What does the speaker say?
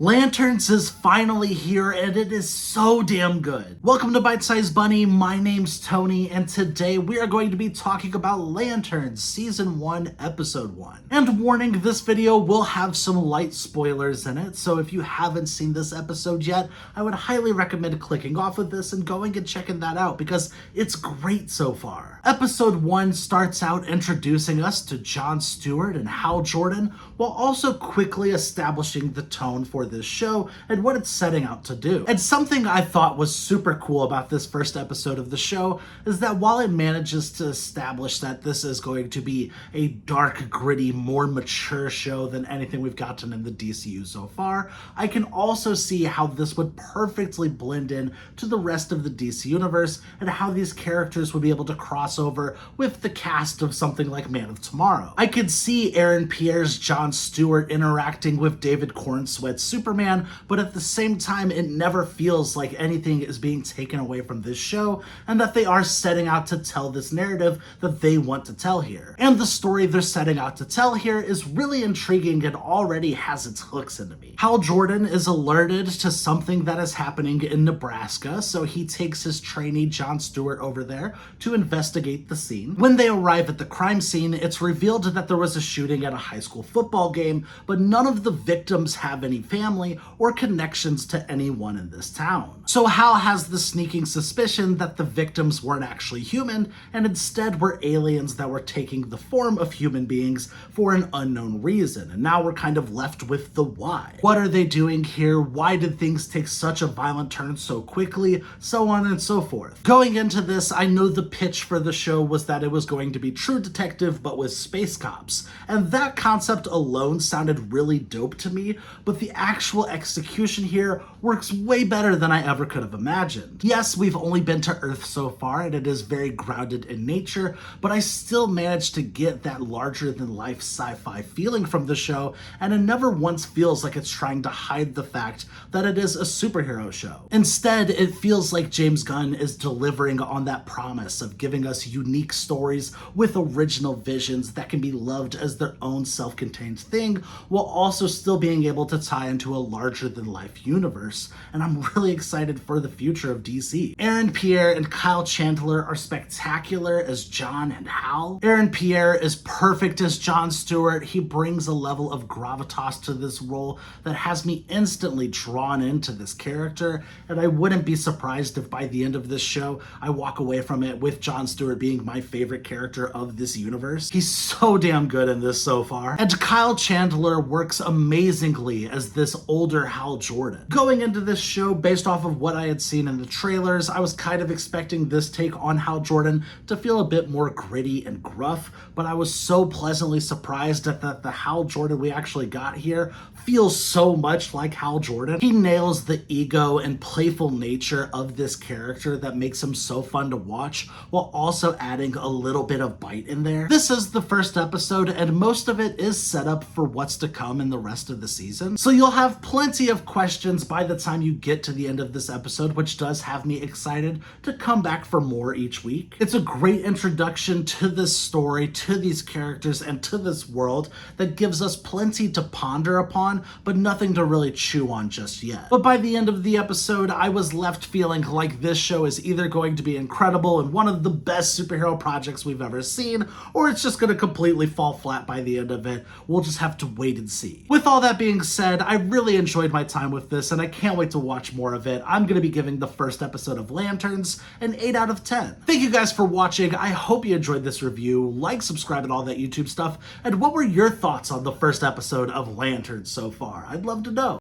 Lanterns is finally here and it is so damn good. Welcome to Bite Size Bunny, my name's Tony, and today we are going to be talking about Lanterns Season 1, Episode 1. And warning, this video will have some light spoilers in it, so if you haven't seen this episode yet, I would highly recommend clicking off of this and going and checking that out because it's great so far. Episode 1 starts out introducing us to Jon Stewart and Hal Jordan, while also quickly establishing the tone for this show and what it's setting out to do. And something I thought was super cool about this first episode of the show is that while it manages to establish that this is going to be a dark, gritty, more mature show than anything we've gotten in the DCU so far, I can also see how this would perfectly blend in to the rest of the DC universe and how these characters would be able to cross over with the cast of something like Man of Tomorrow. I could see Aaron Pierre's Jon Stewart interacting with David Cornsweat's Superman, but at the same time it never feels like anything is being taken away from this show and that they are setting out to tell this narrative that they want to tell here. And the story they're setting out to tell here is really intriguing and already has its hooks into me. Hal Jordan is alerted to something that is happening in Nebraska, so he takes his trainee Jon Stewart over there to investigate the scene. When they arrive at the crime scene, it's revealed that there was a shooting at a high school football game, but none of the victims have any family or connections to anyone in this town. So Hal has the sneaking suspicion that the victims weren't actually human and instead were aliens that were taking the form of human beings for an unknown reason. And now we're kind of left with the why. What are they doing here? Why did things take such a violent turn so quickly? So on and so forth. Going into this, I know the pitch for the show was that it was going to be True Detective but with space cops. And that concept alone sounded really dope to me, but the actual execution here works way better than I ever could have imagined. Yes, we've only been to Earth so far and it is very grounded in nature, but I still managed to get that larger than life sci-fi feeling from the show, and it never once feels like it's trying to hide the fact that it is a superhero show. Instead, it feels like James Gunn is delivering on that promise of giving us unique stories with original visions that can be loved as their own self-contained thing, while also still being able to tie into a larger than life universe, and I'm really excited for the future of DC. Aaron Pierre and Kyle Chandler are spectacular as Jon and Hal. Aaron Pierre is perfect as Jon Stewart. He brings a level of gravitas to this role that has me instantly drawn into this character, and I wouldn't be surprised if by the end of this show I walk away from it with Jon Stewart being my favorite character of this universe. He's so damn good in this so far. And Kyle Chandler works amazingly as this older Hal Jordan. Going into this show, based off of what I had seen in the trailers, I was kind of expecting this take on Hal Jordan to feel a bit more gritty and gruff, but I was so pleasantly surprised that the Hal Jordan we actually got here feels so much like Hal Jordan. He nails the ego and playful nature of this character that makes him so fun to watch, while also adding a little bit of bite in there. This is the first episode, and most of it is set up for what's to come in the rest of the season, so you'll have plenty of questions by the time you get to the end of this episode, which does have me excited to come back for more each week. It's a great introduction to this story, to these characters, and to this world that gives us plenty to ponder upon, but nothing to really chew on just yet. But by the end of the episode, I was left feeling like this show is either going to be incredible and one of the best superhero projects we've ever seen, or it's just going to completely fall flat by the end of it. We'll just have to wait and see. With all that being said, I really enjoyed my time with this and I can't wait to watch more of it. I'm going to be giving the first episode of Lanterns an 8 out of 10. Thank you guys for watching. I hope you enjoyed this review. Like, subscribe, and all that YouTube stuff. And what were your thoughts on the first episode of Lanterns so far? I'd love to know.